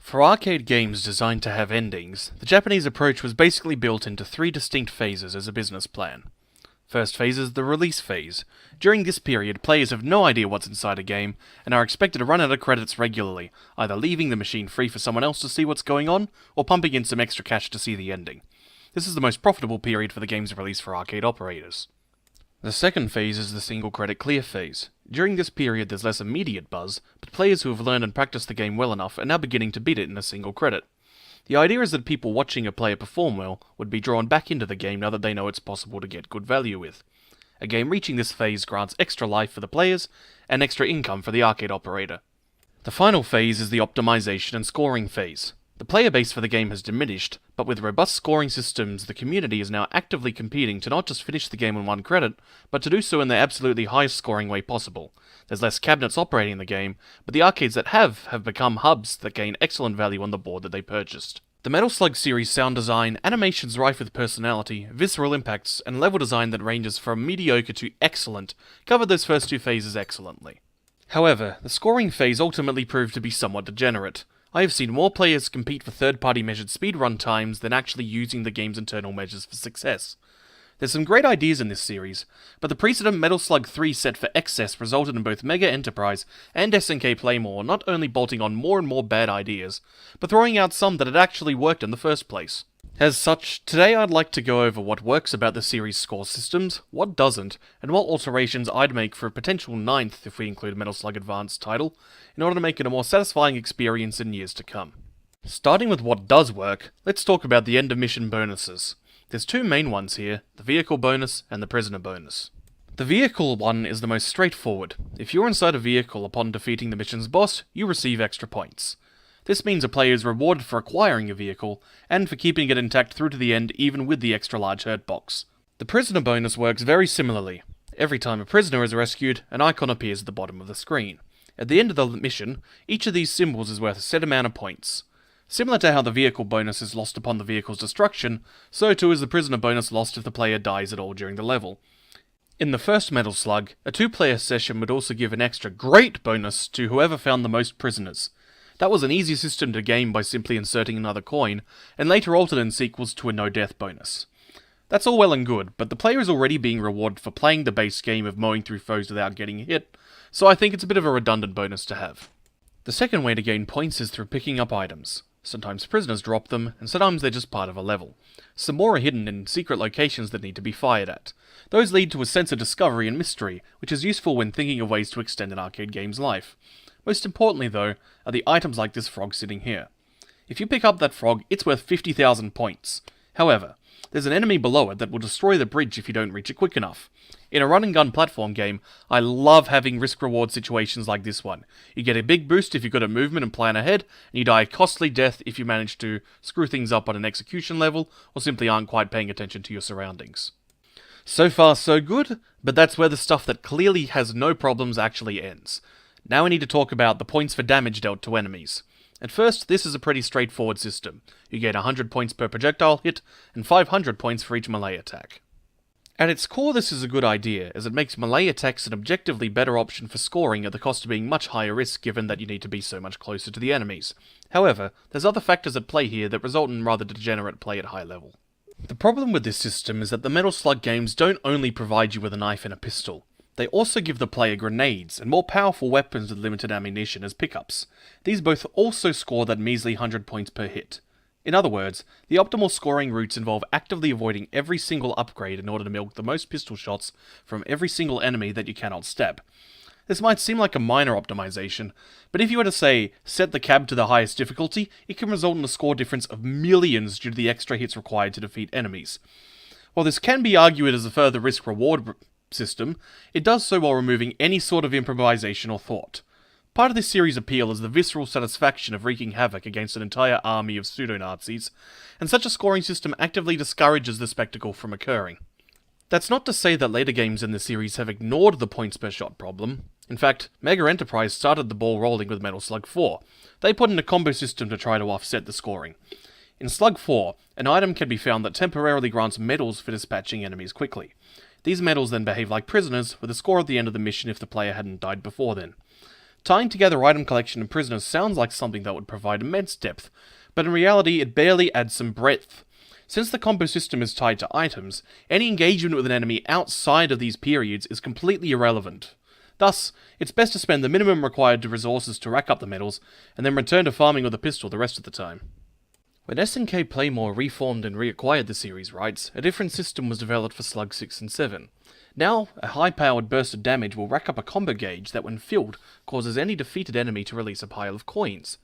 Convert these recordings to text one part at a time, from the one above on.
For arcade games designed to have endings, the Japanese approach was basically built into three distinct phases as a business plan. First phase is the release phase. During this period, players have no idea what's inside a game, and are expected to run out of credits regularly, either leaving the machine free for someone else to see what's going on, or pumping in some extra cash to see the ending. This is the most profitable period for the game's release for arcade operators. The second phase is the single credit clear phase. During this period there's less immediate buzz, but players who have learned and practiced the game well enough are now beginning to beat it in a single credit. The idea is that people watching a player perform well would be drawn back into the game now that they know it's possible to get good value with. A game reaching this phase grants extra life for the players, and extra income for the arcade operator. The final phase is the optimization and scoring phase. The player base for the game has diminished, but with robust scoring systems, the community is now actively competing to not just finish the game on one credit, but to do so in the absolutely highest scoring way possible. There's less cabinets operating the game, but the arcades that have become hubs that gain excellent value on the board that they purchased. The Metal Slug series' sound design, animations rife with personality, visceral impacts, and level design that ranges from mediocre to excellent covered those first two phases excellently. However, the scoring phase ultimately proved to be somewhat degenerate. I have seen more players compete for third-party measured speedrun times than actually using the game's internal measures for success. There's some great ideas in this series, but the precedent Metal Slug 3 set for excess resulted in both Mega Enterprise and SNK Playmore not only bolting on more and more bad ideas, but throwing out some that had actually worked in the first place. As such, today I'd like to go over what works about the series' score systems, what doesn't, and what alterations I'd make for a potential 9th if we include Metal Slug Advanced title, in order to make it a more satisfying experience in years to come. Starting with what does work, let's talk about the end of mission bonuses. There's two main ones here, the vehicle bonus and the prisoner bonus. The vehicle one is the most straightforward. If you're inside a vehicle upon defeating the mission's boss, you receive extra points. This means a player is rewarded for acquiring a vehicle, and for keeping it intact through to the end even with the extra large hurt box. The prisoner bonus works very similarly. Every time a prisoner is rescued, an icon appears at the bottom of the screen. At the end of the mission, each of these symbols is worth a set amount of points. Similar to how the vehicle bonus is lost upon the vehicle's destruction, so too is the prisoner bonus lost if the player dies at all during the level. In the first Metal Slug, a 2-player session would also give an extra great bonus to whoever found the most prisoners. That was an easy system to game by simply inserting another coin, and later altered in sequels to a no-death bonus. That's all well and good, but the player is already being rewarded for playing the base game of mowing through foes without getting hit, so I think it's a bit of a redundant bonus to have. The second way to gain points is through picking up items. Sometimes prisoners drop them, and sometimes they're just part of a level. Some more are hidden in secret locations that need to be fired at. Those lead to a sense of discovery and mystery, which is useful when thinking of ways to extend an arcade game's life. Most importantly, though, are the items like this frog sitting here. If you pick up that frog, it's worth 50,000 points. However, there's an enemy below it that will destroy the bridge if you don't reach it quick enough. In a run-and-gun platform game, I love having risk-reward situations like this one. You get a big boost if you're good at movement and plan ahead, and you die a costly death if you manage to screw things up on an execution level, or simply aren't quite paying attention to your surroundings. So far so good, but that's where the stuff that clearly has no problems actually ends. Now we need to talk about the points for damage dealt to enemies. At first, this is a pretty straightforward system. You get 100 points per projectile hit, and 500 points for each melee attack. At its core, this is a good idea, as it makes melee attacks an objectively better option for scoring at the cost of being much higher risk given that you need to be so much closer to the enemies. However, there's other factors at play here that result in rather degenerate play at high level. The problem with this system is that the Metal Slug games don't only provide you with a knife and a pistol. They also give the player grenades and more powerful weapons with limited ammunition as pickups. These both also score that measly 100 points per hit. In other words, the optimal scoring routes involve actively avoiding every single upgrade in order to milk the most pistol shots from every single enemy that you cannot stab. This might seem like a minor optimization, but if you were to say, set the cab to the highest difficulty, it can result in a score difference of millions due to the extra hits required to defeat enemies. While this can be argued as a further risk-reward system, it does so while removing any sort of improvisation or thought. Part of this series' appeal is the visceral satisfaction of wreaking havoc against an entire army of pseudo-Nazis, and such a scoring system actively discourages the spectacle from occurring. That's not to say that later games in the series have ignored the points per shot problem. In fact, Mega Enterprise started the ball rolling with Metal Slug 4. They put in a combo system to try to offset the scoring. In Slug 4, an item can be found that temporarily grants medals for dispatching enemies quickly. These medals then behave like prisoners, with a score at the end of the mission if the player hadn't died before then. Tying together item collection and prisoners sounds like something that would provide immense depth, but in reality it barely adds some breadth. Since the combo system is tied to items, any engagement with an enemy outside of these periods is completely irrelevant. Thus, it's best to spend the minimum required resources to rack up the medals, and then return to farming with a pistol the rest of the time. When SNK Playmore reformed and reacquired the series rights, a different system was developed for Slug 6 and 7. Now, a high-powered burst of damage will rack up a combo gauge that, when filled, causes any defeated enemy to release a pile of coins.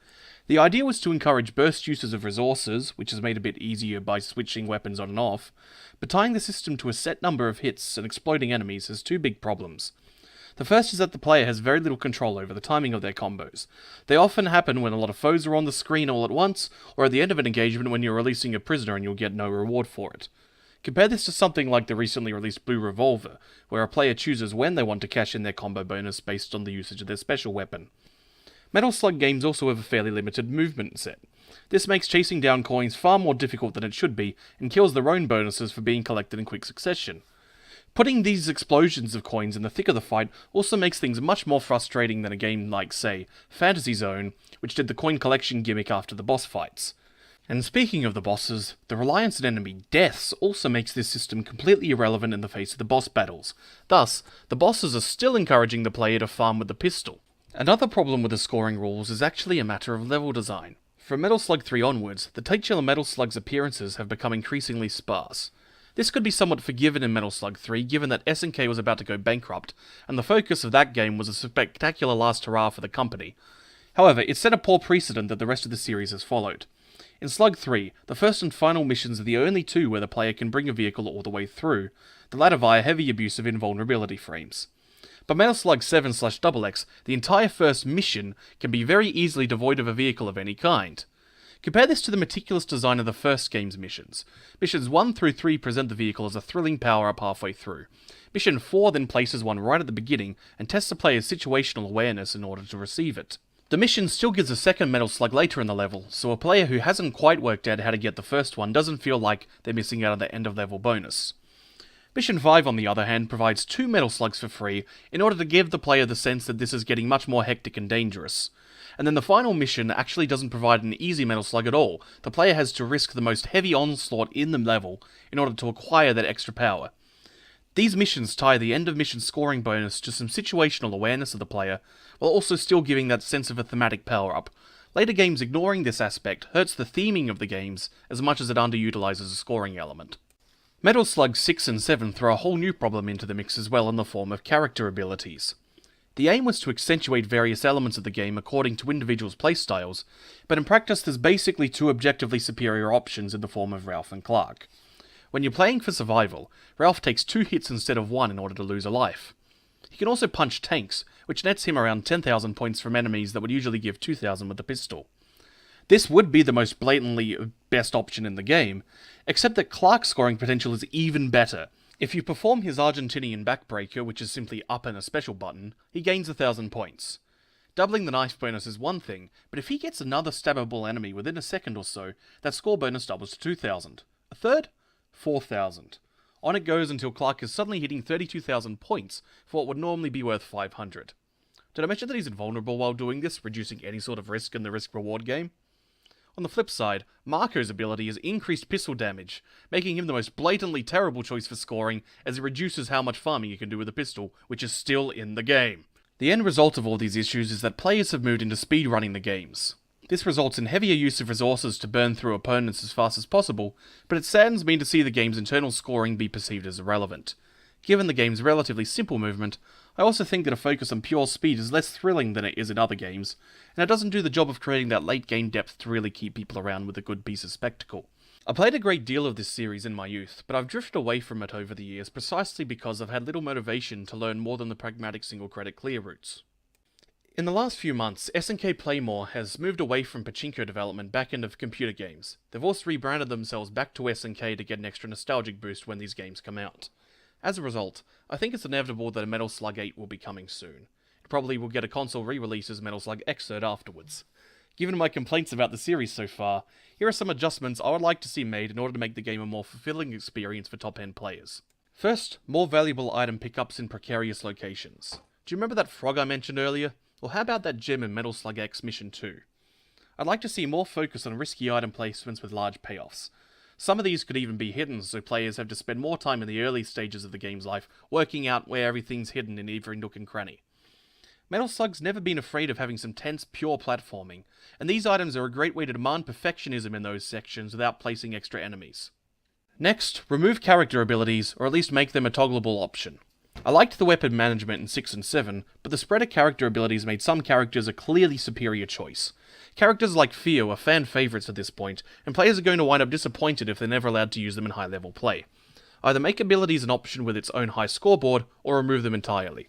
The idea was to encourage burst uses of resources, which is made a bit easier by switching weapons on and off, but tying the system to a set number of hits and exploding enemies has two big problems. The first is that the player has very little control over the timing of their combos. They often happen when a lot of foes are on the screen all at once, or at the end of an engagement when you're releasing a prisoner and you'll get no reward for it. Compare this to something like the recently released Blue Revolver, where a player chooses when they want to cash in their combo bonus based on the usage of their special weapon. Metal Slug games also have a fairly limited movement set. This makes chasing down coins far more difficult than it should be, and kills their own bonuses for being collected in quick succession. Putting these explosions of coins in the thick of the fight also makes things much more frustrating than a game like, say, Fantasy Zone, which did the coin collection gimmick after the boss fights. And speaking of the bosses, the reliance on enemy deaths also makes this system completely irrelevant in the face of the boss battles. Thus, the bosses are still encouraging the player to farm with the pistol. Another problem with the scoring rules is actually a matter of level design. From Metal Slug 3 onwards, the titular Metal Slug's appearances have become increasingly sparse. This could be somewhat forgiven in Metal Slug 3, given that SNK was about to go bankrupt, and the focus of that game was a spectacular last hurrah for the company. However, it set a poor precedent that the rest of the series has followed. In Slug 3, the first and final missions are the only two where the player can bring a vehicle all the way through, the latter via heavy abuse of invulnerability frames. But Metal Slug 7/XX, the entire first mission can be very easily devoid of a vehicle of any kind. Compare this to the meticulous design of the first game's missions. Missions 1 through 3 present the vehicle as a thrilling power-up halfway through. Mission 4 then places one right at the beginning and tests the player's situational awareness in order to receive it. The mission still gives a second Metal Slug later in the level, so a player who hasn't quite worked out how to get the first one doesn't feel like they're missing out on the end-of-level bonus. Mission 5, on the other hand, provides 2 Metal Slugs for free in order to give the player the sense that this is getting much more hectic and dangerous. And then the final mission actually doesn't provide an easy Metal Slug at all. The player has to risk the most heavy onslaught in the level in order to acquire that extra power. These missions tie the end-of-mission scoring bonus to some situational awareness of the player, while also still giving that sense of a thematic power-up. Later games ignoring this aspect hurts the theming of the games as much as it underutilizes a scoring element. Metal Slug 6 and 7 throw a whole new problem into the mix as well in the form of character abilities. The aim was to accentuate various elements of the game according to individuals' playstyles, but in practice there's basically two objectively superior options in the form of Ralph and Clark. When you're playing for survival, Ralph takes 2 hits instead of 1 in order to lose a life. He can also punch tanks, which nets him around 10,000 points from enemies that would usually give 2,000 with the pistol. This would be the most blatantly best option in the game, except that Clark's scoring potential is even better. If you perform his Argentinian backbreaker, which is simply up and a special button, he gains 1,000 points. Doubling the knife bonus is one thing, but if he gets another stabbable enemy within a second or so, that score bonus doubles to 2,000. A third? 4,000. On it goes until Clark is suddenly hitting 32,000 points for what would normally be worth 500. Did I mention that he's invulnerable while doing this, reducing any sort of risk in the risk-reward game? On the flip side, Marco's ability is increased pistol damage, making him the most blatantly terrible choice for scoring as it reduces how much farming you can do with a pistol, which is still in the game. The end result of all these issues is that players have moved into speedrunning the games. This results in heavier use of resources to burn through opponents as fast as possible, but it saddens me to see the game's internal scoring be perceived as irrelevant. Given the game's relatively simple movement, I also think that a focus on pure speed is less thrilling than it is in other games, and it doesn't do the job of creating that late game depth to really keep people around with a good piece of spectacle. I played a great deal of this series in my youth, but I've drifted away from it over the years precisely because I've had little motivation to learn more than the pragmatic single-credit clear routes. In the last few months, SNK Playmore has moved away from pachinko development back into computer games. They've also rebranded themselves back to SNK to get an extra nostalgic boost when these games come out. As a result, I think it's inevitable that a Metal Slug 8 will be coming soon. It probably will get a console re-release as Metal Slug Xrd afterwards. Given my complaints about the series so far, here are some adjustments I would like to see made in order to make the game a more fulfilling experience for top-end players. First, more valuable item pickups in precarious locations. Do you remember that frog I mentioned earlier? Or how about that gem in Metal Slug X Mission 2? I'd like to see more focus on risky item placements with large payoffs. Some of these could even be hidden, so players have to spend more time in the early stages of the game's life working out where everything's hidden in every nook and cranny. Metal Slug's never been afraid of having some tense, pure platforming, and these items are a great way to demand perfectionism in those sections without placing extra enemies. Next, remove character abilities, or at least make them a toggleable option. I liked the weapon management in 6 and 7, but the spread of character abilities made some characters a clearly superior choice. Characters like Theo are fan favourites at this point, and players are going to wind up disappointed if they're never allowed to use them in high-level play. Either make abilities an option with its own high scoreboard, or remove them entirely.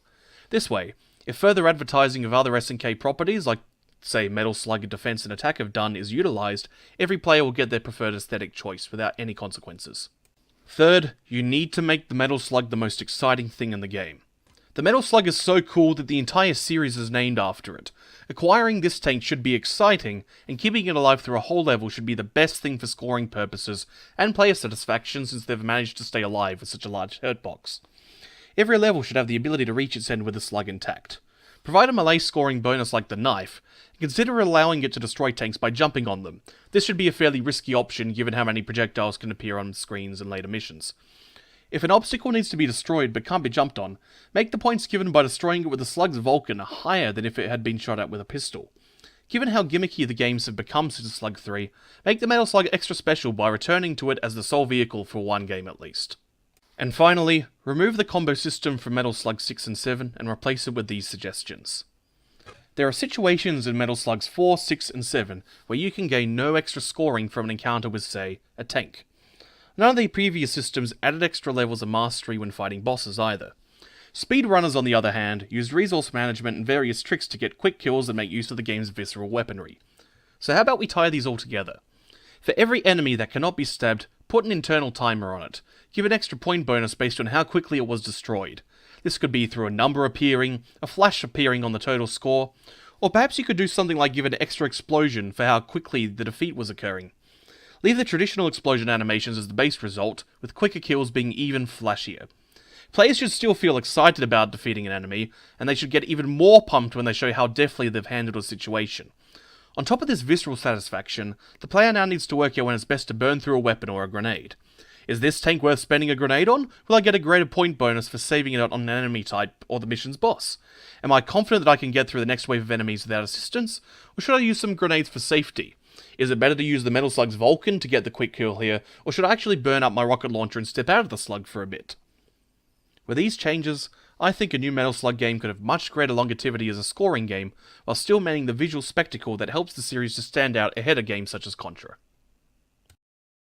This way, if further advertising of other SNK properties, like, say, Metal Slug Defense and Attack have done, is utilised, every player will get their preferred aesthetic choice without any consequences. Third, you need to make the Metal Slug the most exciting thing in the game. The Metal Slug is so cool that the entire series is named after it. Acquiring this tank should be exciting, and keeping it alive through a whole level should be the best thing for scoring purposes and player satisfaction since they've managed to stay alive with such a large hurt box. Every level should have the ability to reach its end with the slug intact. Provide a melee scoring bonus like the knife, and consider allowing it to destroy tanks by jumping on them. This should be a fairly risky option given how many projectiles can appear on screens in later missions. If an obstacle needs to be destroyed but can't be jumped on, make the points given by destroying it with the slug's Vulcan higher than if it had been shot at with a pistol. Given how gimmicky the games have become since Slug 3, make the Metal Slug extra special by returning to it as the sole vehicle for one game at least. And finally, remove the combo system from Metal Slug 6 and 7 and replace it with these suggestions. There are situations in Metal Slugs 4, 6, and 7 where you can gain no extra scoring from an encounter with, say, a tank. None of the previous systems added extra levels of mastery when fighting bosses either. Speedrunners, on the other hand, used resource management and various tricks to get quick kills and make use of the game's visceral weaponry. So how about we tie these all together? For every enemy that cannot be stabbed, put an internal timer on it. Give an extra point bonus based on how quickly it was destroyed. This could be through a number appearing, a flash appearing on the total score, or perhaps you could do something like give an extra explosion for how quickly the defeat was occurring. Leave the traditional explosion animations as the base result, with quicker kills being even flashier. Players should still feel excited about defeating an enemy, and they should get even more pumped when they show how deftly they've handled a situation. On top of this visceral satisfaction, the player now needs to work out when it's best to burn through a weapon or a grenade. Is this tank worth spending a grenade on? Will I get a greater point bonus for saving it on an enemy type or the mission's boss? Am I confident that I can get through the next wave of enemies without assistance? Or should I use some grenades for safety? Is it better to use the Metal Slug's Vulcan to get the quick kill here, or should I actually burn up my rocket launcher and step out of the slug for a bit? With these changes, I think a new Metal Slug game could have much greater longevity as a scoring game, while still maintaining the visual spectacle that helps the series to stand out ahead of games such as Contra.